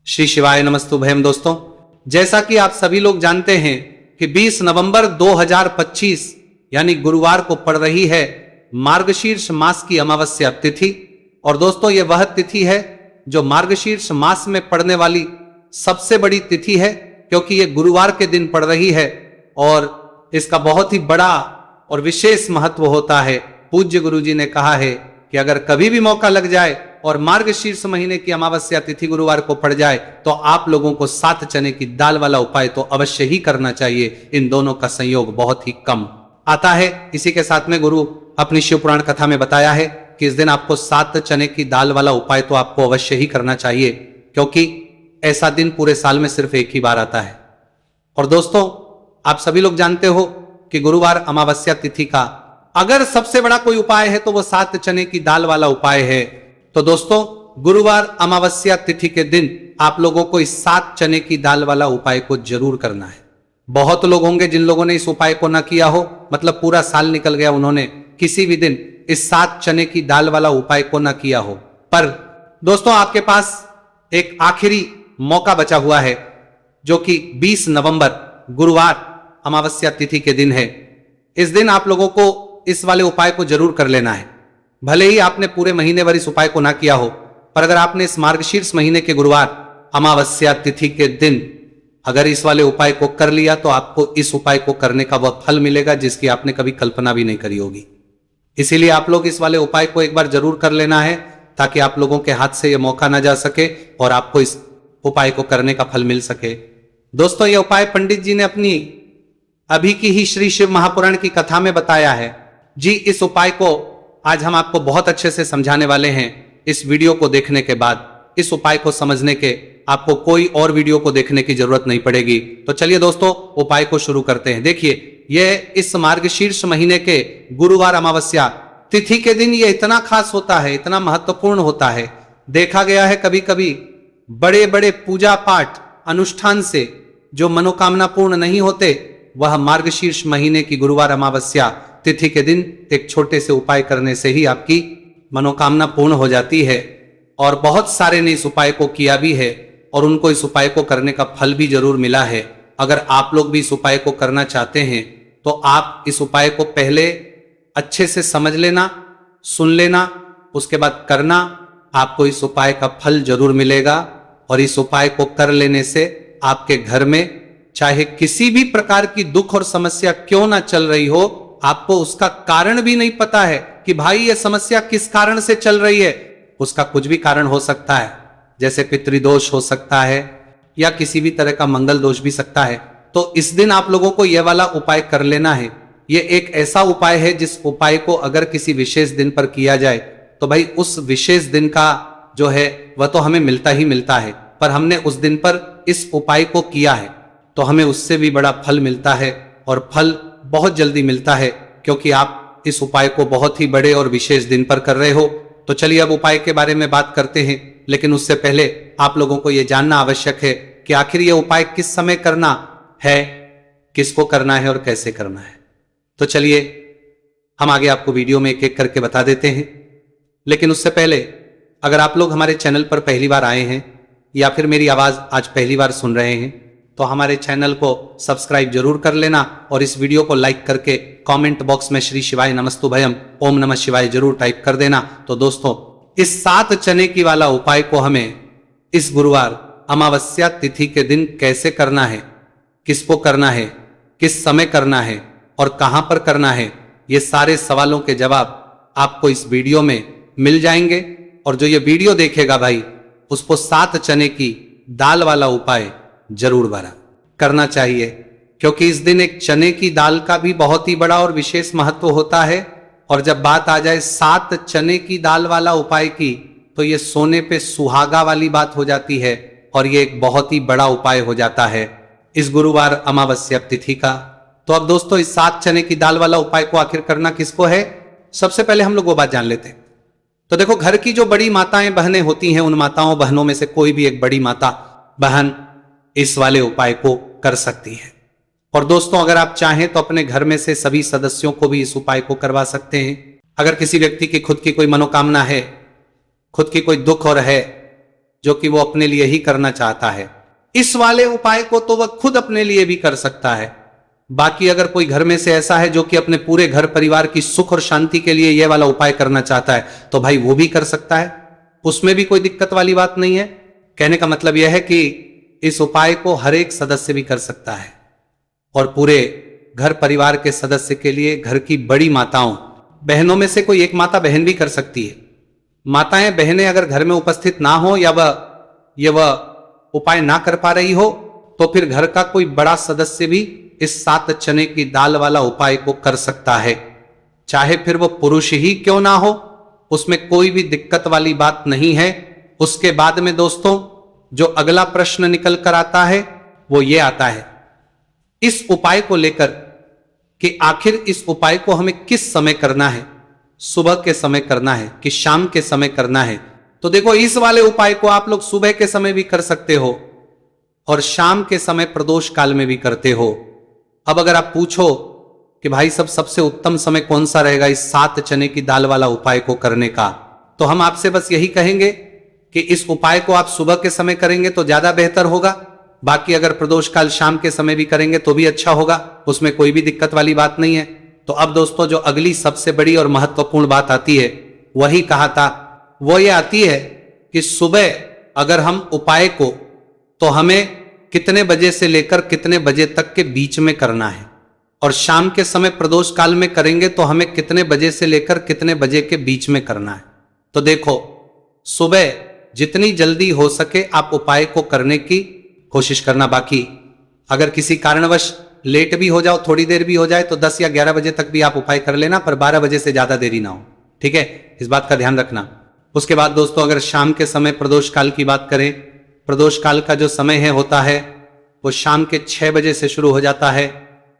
श्री शिवाय नमस्तुभयम। दोस्तों, जैसा कि आप सभी लोग जानते हैं कि 20 नवंबर 2025 यानी गुरुवार को पड़ रही है मार्गशीर्ष मास की अमावस्या तिथि। और दोस्तों, यह वह तिथि है जो मार्गशीर्ष मास में पड़ने वाली सबसे बड़ी तिथि है, क्योंकि यह गुरुवार के दिन पड़ रही है और इसका बहुत ही बड़ा और विशेष महत्व होता है। पूज्य गुरु जी ने कहा है कि अगर कभी भी मौका लग जाए और मार्गशीर्ष महीने की अमावस्या तिथि गुरुवार को पड़ जाए तो आप लोगों को 7 चने की दाल वाला उपाय तो अवश्य ही करना चाहिए। इन दोनों का संयोग बहुत ही कम आता है। इसी के साथ में गुरु अपनी शिव पुराण कथा में बताया है कि इस दिन आपको 7 चने की दाल वाला उपाय तो आपको अवश्य ही करना चाहिए, क्योंकि ऐसा दिन पूरे साल में सिर्फ एक ही बार आता है। और दोस्तों, आप सभी लोग जानते हो कि गुरुवार अमावस्या तिथि का अगर सबसे बड़ा कोई उपाय है तो वो 7 चने की दाल वाला उपाय है। तो दोस्तों, गुरुवार अमावस्या तिथि के दिन आप लोगों को इस 7 चने की दाल वाला उपाय को जरूर करना है। बहुत लोग होंगे जिन लोगों ने इस उपाय को ना किया हो, मतलब पूरा साल निकल गया, उन्होंने किसी भी दिन इस 7 चने की दाल वाला उपाय को ना किया हो। पर दोस्तों, आपके पास एक आखिरी मौका बचा हुआ है, जो कि 20 नवंबर गुरुवार अमावस्या तिथि के दिन है। इस दिन आप लोगों को इस वाले उपाय को जरूर कर लेना है। भले ही आपने पूरे महीने भर इस उपाय को ना किया हो, पर अगर आपने इस मार्गशीर्ष महीने के गुरुवार अमावस्या तिथि के दिन अगर इस वाले उपाय को कर लिया तो आपको इस उपाय को करने का वह फल मिलेगा जिसकी आपने कभी कल्पना भी नहीं करी होगी। इसीलिए आप लोग इस वाले उपाय को एक बार जरूर कर लेना है, ताकि आप लोगों के हाथ से यह मौका ना जा सके और आपको इस उपाय को करने का फल मिल सके। दोस्तों, यह उपाय पंडित जी ने अपनी अभी की ही श्री शिव महापुराण की कथा में बताया है जी। इस उपाय को आज हम आपको बहुत अच्छे से समझाने वाले हैं। इस वीडियो को देखने के बाद इस उपाय को समझने के आपको कोई और वीडियो को देखने की जरूरत नहीं पड़ेगी। तो चलिए दोस्तों, उपाय को शुरू करते हैं। देखिए, यह इस मार्गशीर्ष महीने के गुरुवार अमावस्या तिथि के दिन ये इतना खास होता है, इतना महत्वपूर्ण होता है। देखा गया है कभी कभी बड़े बड़े पूजा पाठ अनुष्ठान से जो मनोकामना पूर्ण नहीं होते, वह मार्गशीर्ष महीने की गुरुवार अमावस्या तिथि के दिन एक छोटे से उपाय करने से ही आपकी मनोकामना पूर्ण हो जाती है। और बहुत सारे ने इस उपाय को किया भी है और उनको इस उपाय को करने का फल भी जरूर मिला है। अगर आप लोग भी इस उपाय को करना चाहते हैं तो आप इस उपाय को पहले अच्छे से समझ लेना, सुन लेना, उसके बाद करना। आपको इस उपाय का फल जरूर मिलेगा। और इस उपाय को कर लेने से आपके घर में चाहे किसी भी प्रकार की दुख और समस्या क्यों ना चल रही हो, आपको उसका कारण भी नहीं पता है कि भाई ये समस्या किस कारण से चल रही है। उसका कुछ भी कारण हो सकता है, जैसे पितृदोष हो सकता है या किसी भी तरह का मंगल दोष भी सकता है। तो इस दिन आप लोगों को यह वाला उपाय कर लेना है। यह एक ऐसा उपाय है जिस उपाय को अगर किसी विशेष दिन पर किया जाए तो भाई उस विशेष दिन का जो है वह तो हमें मिलता ही मिलता है, पर हमने उस दिन पर इस उपाय को किया है तो हमें उससे भी बड़ा फल मिलता है। और फल बहुत जल्दी मिलता है, क्योंकि आप इस उपाय को बहुत ही बड़े और विशेष दिन पर कर रहे हो। तो चलिए अब उपाय के बारे में बात करते हैं, लेकिन उससे पहले आप लोगों को यह जानना आवश्यक है कि आखिर यह उपाय किस समय करना है, किसको करना है और कैसे करना है। तो चलिए हम आगे आपको वीडियो में एक एक करके बता देते हैं। लेकिन उससे पहले अगर आप लोग हमारे चैनल पर पहली बार आए हैं या फिर मेरी आवाज आज पहली बार सुन रहे हैं तो हमारे चैनल को सब्सक्राइब जरूर कर लेना और इस वीडियो को लाइक करके कमेंट बॉक्स में श्री शिवाय नमस्तुभयम ओम नमः शिवाय जरूर टाइप कर देना। तो दोस्तों, इस 7 चने की वाला उपाय को हमें इस गुरुवार अमावस्या तिथि के दिन कैसे करना है, किसको करना है, किस समय करना है और कहां पर करना है, ये सारे सवालों के जवाब आपको इस वीडियो में मिल जाएंगे। और जो ये वीडियो देखेगा भाई, उसको 7 चने की दाल वाला उपाय जरूर बरा करना चाहिए, क्योंकि इस दिन एक चने की दाल का भी बहुत ही बड़ा और विशेष महत्व होता है। और जब बात आ जाए 7 चने की दाल वाला उपाय की, तो ये सोने पे सुहागा वाली बात हो जाती है और ये एक बहुत ही बड़ा उपाय हो जाता है इस गुरुवार अमावस्या तिथि का। तो अब दोस्तों, इस 7 चने की दाल वाला उपाय को आखिर करना किसको है, सबसे पहले हम लोग वो बात जान लेते हैं। तो देखो, घर की जो बड़ी माताएं बहनें होती हैं, उन माताओं बहनों में से कोई भी एक बड़ी माता बहन इस वाले उपाय को कर सकती है। और दोस्तों, अगर आप चाहें तो अपने घर में से सभी सदस्यों को भी इस उपाय को करवा सकते हैं। अगर किसी व्यक्ति की खुद की कोई मनोकामना है, खुद की कोई दुख और है, जो कि वो अपने लिए ही करना चाहता है। इस वाले उपाय को तो वह खुद अपने लिए भी कर सकता है। बाकी अगर कोई घर में से ऐसा है जो कि अपने पूरे घर परिवार की सुख और शांति के लिए यह वाला उपाय करना चाहता है, तो भाई वो भी कर सकता है, उसमें भी कोई दिक्कत वाली बात नहीं है। कहने का मतलब यह है कि इस उपाय को हर एक सदस्य भी कर सकता है और पूरे घर परिवार के सदस्य के लिए घर की बड़ी माताओं बहनों में से कोई एक माता बहन भी कर सकती है। माताएं बहनें अगर घर में उपस्थित ना हो या वह उपाय ना कर पा रही हो, तो फिर घर का कोई बड़ा सदस्य भी इस 7 चने की दाल वाला उपाय को कर सकता है, चाहे फिर वो पुरुष ही क्यों ना हो, उसमें कोई भी दिक्कत वाली बात नहीं है। उसके बाद में दोस्तों जो अगला प्रश्न निकल कर आता है वो ये आता है इस उपाय को लेकर कि आखिर इस उपाय को हमें किस समय करना है, सुबह के समय करना है कि शाम के समय करना है। तो देखो, इस वाले उपाय को आप लोग सुबह के समय भी कर सकते हो और शाम के समय प्रदोष काल में भी करते हो। अब अगर आप पूछो कि भाई सबसे उत्तम समय कौन सा रहेगा इस 7 चने की दाल वाला उपाय को करने का, तो हम आपसे बस यही कहेंगे कि इस उपाय को आप सुबह के समय करेंगे तो ज्यादा बेहतर होगा। बाकी अगर प्रदोष काल शाम के समय भी करेंगे तो भी अच्छा होगा, उसमें कोई भी दिक्कत वाली बात नहीं है। तो अब दोस्तों जो अगली सबसे बड़ी और महत्वपूर्ण बात आती है वही कहा था, वो ये आती है कि सुबह अगर हम उपाय को तो हमें कितने बजे से लेकर कितने बजे तक के बीच में करना है, और शाम के समय प्रदोष काल में करेंगे तो हमें कितने बजे से लेकर कितने बजे के बीच में करना है। तो देखो, सुबह जितनी जल्दी हो सके आप उपाय को करने की कोशिश करना। बाकी अगर किसी कारणवश लेट भी हो जाओ, थोड़ी देर भी हो जाए, तो 10 या 11 बजे तक भी आप उपाय कर लेना, पर 12 बजे से ज्यादा देरी ना हो, ठीक है, इस बात का ध्यान रखना। उसके बाद दोस्तों अगर शाम के समय प्रदोष काल की बात करें, प्रदोष काल का जो समय है होता है वो शाम के 6 बजे से शुरू हो जाता है।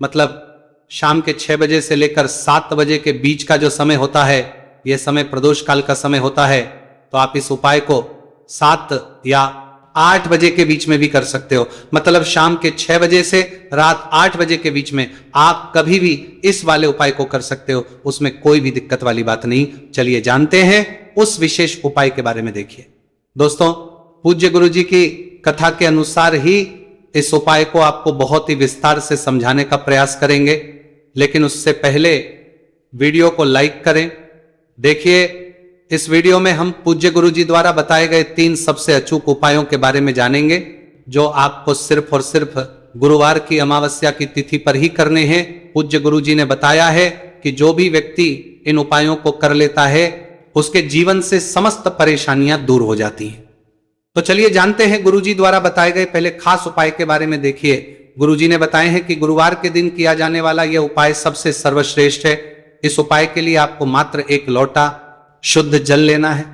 मतलब शाम के 6 बजे से लेकर 7 बजे के बीच का जो समय होता है, यह समय प्रदोष काल का समय होता है। तो आप इस उपाय को 7 या 8 बजे के बीच में भी कर सकते हो। मतलब शाम के 6 बजे से रात 8 बजे के बीच में आप कभी भी इस वाले उपाय को कर सकते हो, उसमें कोई भी दिक्कत वाली बात नहीं। चलिए जानते हैं उस विशेष उपाय के बारे में। देखिए दोस्तों, पूज्य गुरु जी की कथा के अनुसार ही इस उपाय को आपको बहुत ही विस्तार से समझाने का प्रयास करेंगे, लेकिन उससे पहले वीडियो को लाइक करें। देखिए, इस वीडियो में हम पूज्य गुरु जी द्वारा बताए गए 3 सबसे अचूक उपायों के बारे में जानेंगे, जो आपको सिर्फ और सिर्फ गुरुवार की अमावस्या की तिथि पर ही करने हैं। पूज्य गुरु जी ने बताया है कि जो भी व्यक्ति इन उपायों को कर लेता है उसके जीवन से समस्त परेशानियां दूर हो जाती हैं। तो चलिए जानते हैं गुरु जी द्वारा बताए गए पहले खास उपाय के बारे में। देखिए, गुरु जी ने बताए हैं कि गुरुवार के दिन किया जाने वाला यह उपाय सबसे सर्वश्रेष्ठ है। इस उपाय के लिए आपको मात्र 1 लोटा शुद्ध जल लेना है।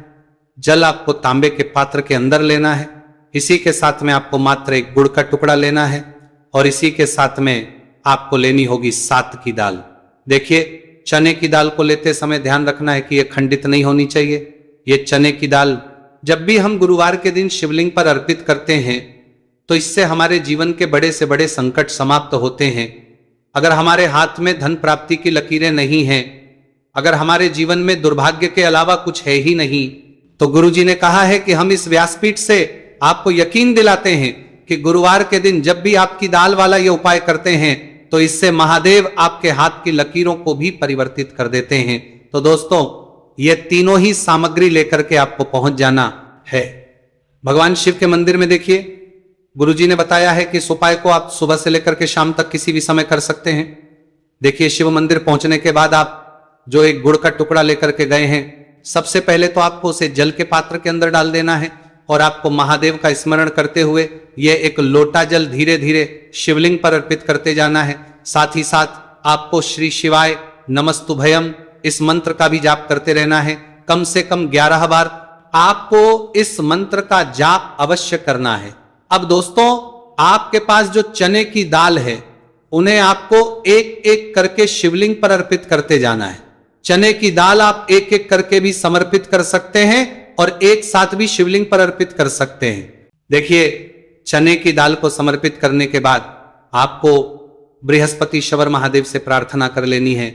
जल आपको तांबे के पात्र के अंदर लेना है। इसी के साथ में आपको मात्र 1 गुड़ का टुकड़ा लेना है और इसी के साथ में आपको लेनी होगी 7 की दाल। देखिए, चने की दाल को लेते समय ध्यान रखना है कि यह खंडित नहीं होनी चाहिए। ये चने की दाल जब भी हम गुरुवार के दिन शिवलिंग पर अर्पित करते हैं तो इससे हमारे जीवन के बड़े से बड़े संकट समाप्त होते हैं। अगर हमारे हाथ में धन प्राप्ति की लकीरें नहीं हैं, अगर हमारे जीवन में दुर्भाग्य के अलावा कुछ है ही नहीं, तो गुरुजी ने कहा है कि हम इस व्यासपीठ से आपको यकीन दिलाते हैं कि गुरुवार के दिन जब भी आपकी दाल वाला ये उपाय करते हैं तो इससे महादेव आपके हाथ की लकीरों को भी परिवर्तित कर देते हैं। तो दोस्तों, ये तीनों ही सामग्री लेकर के आपको पहुंच जाना है भगवान शिव के मंदिर में। देखिए, गुरुजी ने बताया है कि इस उपाय को आप सुबह से लेकर के शाम तक किसी भी समय कर सकते हैं। देखिए, शिव मंदिर पहुंचने के बाद आप जो 1 गुड़ का टुकड़ा लेकर के गए हैं, सबसे पहले तो आपको उसे जल के पात्र के अंदर डाल देना है और आपको महादेव का स्मरण करते हुए यह 1 लोटा जल धीरे धीरे शिवलिंग पर अर्पित करते जाना है। साथ ही साथ आपको श्री शिवाय नमस्तुभयम इस मंत्र का भी जाप करते रहना है। कम से कम 11 बार आपको इस मंत्र का जाप अवश्य करना है। अब दोस्तों, आपके पास जो चने की दाल है उन्हें आपको एक एक करके शिवलिंग पर अर्पित करते जाना है। चने की दाल आप एक एक करके भी समर्पित कर सकते हैं और एक साथ भी शिवलिंग पर अर्पित कर सकते हैं। देखिए, चने की दाल को समर्पित करने के बाद आपको बृहस्पति शवर महादेव से प्रार्थना कर लेनी है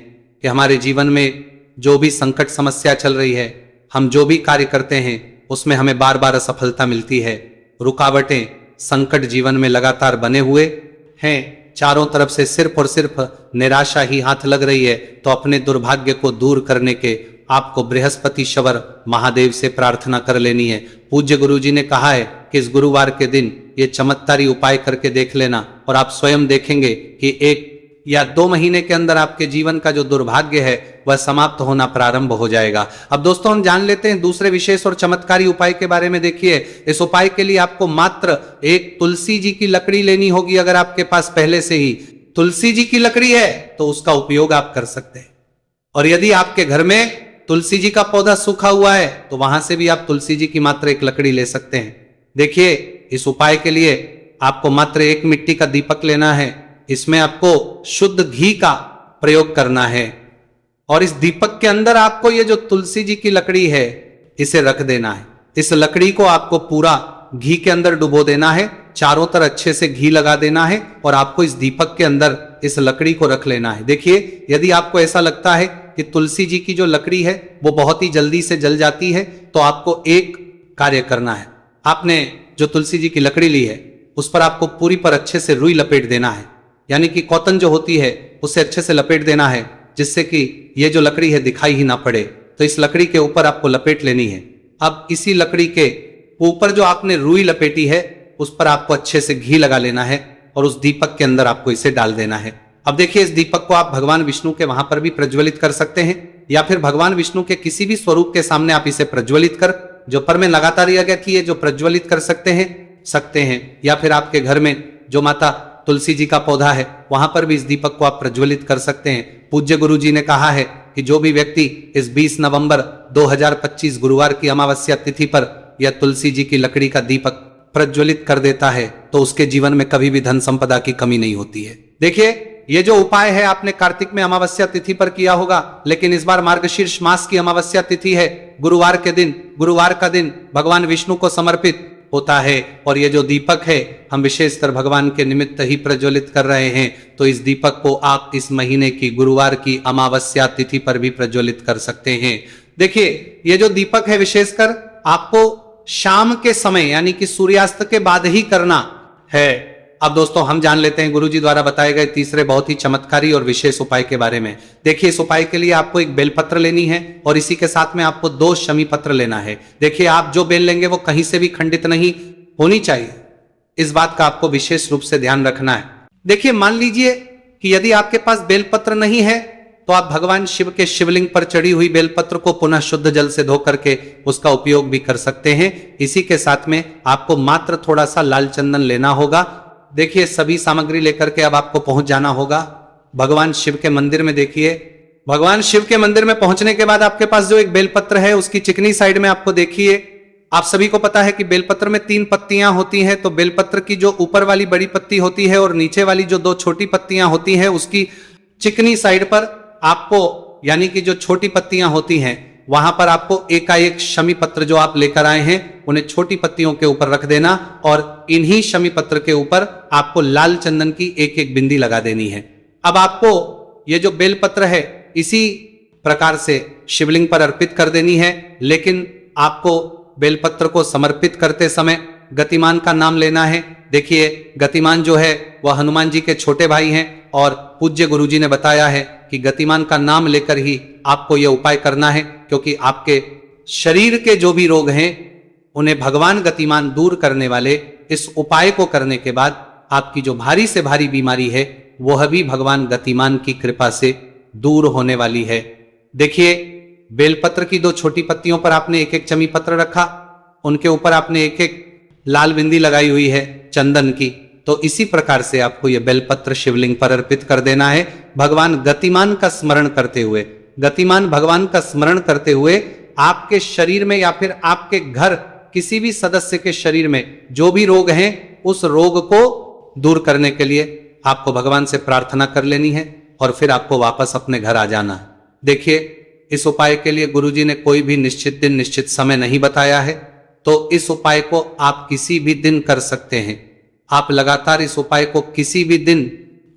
कि हमारे जीवन में जो भी संकट समस्या चल रही है, हम जो भी कार्य करते हैं उसमें हमें बार बार असफलता मिलती है, रुकावटें, संकट जीवन में लगातार बने हुए हैं, चारों तरफ से सिर्फ और सिर्फ निराशा ही हाथ लग रही है, तो अपने दुर्भाग्य को दूर करने के आपको बृहस्पति शवर महादेव से प्रार्थना कर लेनी है। पूज्य गुरुजी ने कहा है कि इस गुरुवार के दिन ये चमत्कारी उपाय करके देख लेना और आप स्वयं देखेंगे कि 1 या 2 महीने के अंदर आपके जीवन का जो दुर्भाग्य है वह समाप्त होना प्रारंभ हो जाएगा। अब दोस्तों हम जान लेते हैं दूसरे विशेष और चमत्कारी उपाय के बारे में। देखिए, इस उपाय के लिए आपको मात्र एक तुलसी जी की लकड़ी लेनी होगी। अगर आपके पास पहले से ही तुलसी जी की लकड़ी है तो उसका उपयोग आप कर सकते हैं, और यदि आपके घर में तुलसी जी का पौधा सूखा हुआ है तो वहां से भी आप तुलसी जी की मात्र एक लकड़ी ले सकते हैं। देखिए, इस उपाय के लिए आपको मात्र एक मिट्टी का दीपक लेना है, इसमें आपको शुद्ध घी का प्रयोग करना है, और इस दीपक के अंदर आपको ये जो तुलसी जी की लकड़ी है इसे रख देना है। इस लकड़ी को आपको पूरा घी के अंदर डुबो देना है, चारों तरफ अच्छे से घी लगा देना है, और आपको इस दीपक के अंदर इस लकड़ी को रख लेना है। देखिए, यदि आपको ऐसा लगता है कि तुलसी जी की जो लकड़ी है वो बहुत ही जल्दी से जल जाती है, तो आपको एक कार्य करना है। आपने जो तुलसी जी की लकड़ी ली है उस पर आपको पूरी पर अच्छे से रुई लपेट देना है, यानी कि कॉटन जो होती है उससे अच्छे से लपेट देना है, जिससे कि ये जो लकड़ी है दिखाई ही ना पड़े। तो इस लकड़ी के ऊपर आपको लपेट लेनी है। अब इसी लकड़ी के ऊपर जो आपने रुई लपेटी है उस पर आपको अच्छे से घी लगा लेना है, और उस दीपक के अंदर आपको इसे डाल देना है। अब देखिए, इस दीपक को आप भगवान विष्णु के वहां पर भी प्रज्वलित कर सकते हैं, या फिर भगवान विष्णु के किसी भी स्वरूप के सामने आप इसे प्रज्वलित कर, जो पर में लगातार आज्ञा की है, जो प्रज्वलित कर सकते हैं, या फिर आपके घर में जो माता तुलसी जी का पौधा है वहां पर भी इस दीपक को आप प्रज्वलित कर सकते हैं। पूज्य गुरु जी ने कहा है कि जो भी व्यक्ति इस 20 नवंबर 2025 गुरुवार की अमावस्या तिथि पर यह तुलसी जी की लकड़ी का दीपक प्रज्वलित कर देता है तो उसके जीवन में कभी भी धन संपदा की कमी नहीं होती है। देखिए, ये जो उपाय है आपने कार्तिक में अमावस्या तिथि पर किया होगा, लेकिन इस बार मार्गशीर्ष मास की अमावस्या तिथि है, गुरुवार का दिन भगवान विष्णु को समर्पित होता है, और ये जो दीपक है हम विशेषकर भगवान के निमित्त ही प्रज्वलित कर रहे हैं। तो इस दीपक को आप इस महीने की गुरुवार की अमावस्या तिथि पर भी प्रज्वलित कर सकते हैं। देखिए, ये जो दीपक है विशेषकर आपको शाम के समय यानी कि सूर्यास्त के बाद ही करना है। अब दोस्तों हम जान लेते हैं गुरुजी द्वारा बताए गए तीसरे बहुत ही चमत्कारी और विशेष उपाय के बारे में। देखिए, इस उपाय के लिए आपको एक बेलपत्र लेनी है, और इसी के साथ में आपको 2 शमी पत्र लेना है। देखिए, आप जो बेल लेंगे वो कहीं से भी खंडित नहीं होनी चाहिए, इस बात का आपको विशेष रूप से ध्यान रखना है। देखिए, मान लीजिए कि यदि आपके पास बेलपत्र नहीं है तो आप भगवान शिव के शिवलिंग पर चढ़ी हुई बेलपत्र को पुनः शुद्ध जल से धो करके उसका उपयोग भी कर सकते हैं। इसी के साथ में आपको मात्र थोड़ा सा लाल चंदन लेना होगा। देखिए, सभी सामग्री लेकर के अब आपको पहुंच जाना होगा भगवान शिव के मंदिर में। देखिए, भगवान शिव के मंदिर में पहुंचने के बाद आपके पास जो एक बेलपत्र है उसकी चिकनी साइड में आपको देखिए, आप सभी को पता है कि बेलपत्र में 3 पत्तियां होती हैं। तो बेलपत्र की जो ऊपर वाली बड़ी पत्ती होती है और नीचे वाली जो 2 छोटी पत्तियां होती हैं उसकी चिकनी साइड पर आपको, यानी कि जो छोटी पत्तियां होती हैं वहां पर आपको एकाएक शमी पत्र जो आप लेकर आए हैं उन्हें छोटी पत्तियों के ऊपर रख देना, और इन्हीं शमी पत्र के ऊपर आपको लाल चंदन की एक एक बिंदी लगा देनी है। अब आपको ये जो बेलपत्र है इसी प्रकार से शिवलिंग पर अर्पित कर देनी है, लेकिन आपको बेलपत्र को समर्पित करते समय गतिमान का नाम लेना है। देखिए, गतिमान जो है वह हनुमान जी के छोटे भाई हैं, और पूज्य गुरुजी ने बताया है कि गतिमान का नाम लेकर ही आपको यह उपाय करना है, क्योंकि आपके शरीर के जो भी रोग हैं उन्हें भगवान गतिमान दूर करने वाले इस उपाय को करने के बाद आपकी जो भारी से भारी बीमारी है वह भी भगवान गतिमान की कृपा से दूर होने वाली है। देखिए, बेलपत्र की 2 छोटी पत्तियों पर आपने एक एक चमी पत्र रखा, उनके ऊपर आपने एक एक लाल बिंदी लगाई हुई है चंदन की। तो इसी प्रकार से आपको यह बेलपत्र शिवलिंग पर अर्पित कर देना है, भगवान गतिमान का स्मरण करते हुए। गतिमान भगवान का स्मरण करते हुए आपके शरीर में या फिर आपके घर किसी भी सदस्य के शरीर में जो भी रोग हैं उस रोग को दूर करने के लिए आपको भगवान से प्रार्थना कर लेनी है, और फिर आपको वापस अपने घर आ जाना है। देखिए, इस उपाय के लिए गुरुजी ने कोई भी निश्चित दिन निश्चित समय नहीं बताया है, तो इस उपाय को आप किसी भी दिन कर सकते हैं। आप लगातार इस उपाय को किसी भी दिन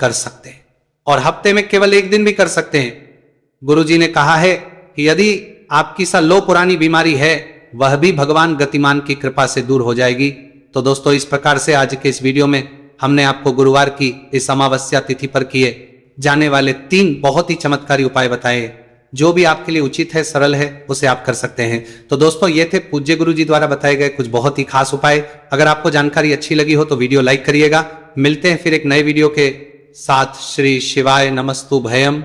कर सकते हैं, और हफ्ते में केवल 1 दिन भी कर सकते हैं। गुरुजी ने कहा है कि यदि आपकी सा लो पुरानी बीमारी है वह भी भगवान गतिमान की कृपा से दूर हो जाएगी। तो दोस्तों, इस प्रकार से आज के इस वीडियो में हमने आपको गुरुवार की इस अमावस्या तिथि पर किए जाने वाले 3 बहुत ही चमत्कारी उपाय बताए। जो भी आपके लिए उचित है, सरल है, उसे आप कर सकते हैं। तो दोस्तों, ये थे पूज्य गुरु जी द्वारा बताए गए कुछ बहुत ही खास उपाय। अगर आपको जानकारी अच्छी लगी हो तो वीडियो लाइक करिएगा। मिलते हैं फिर एक नए वीडियो के साथ। श्री शिवाय नमस्तु भयम।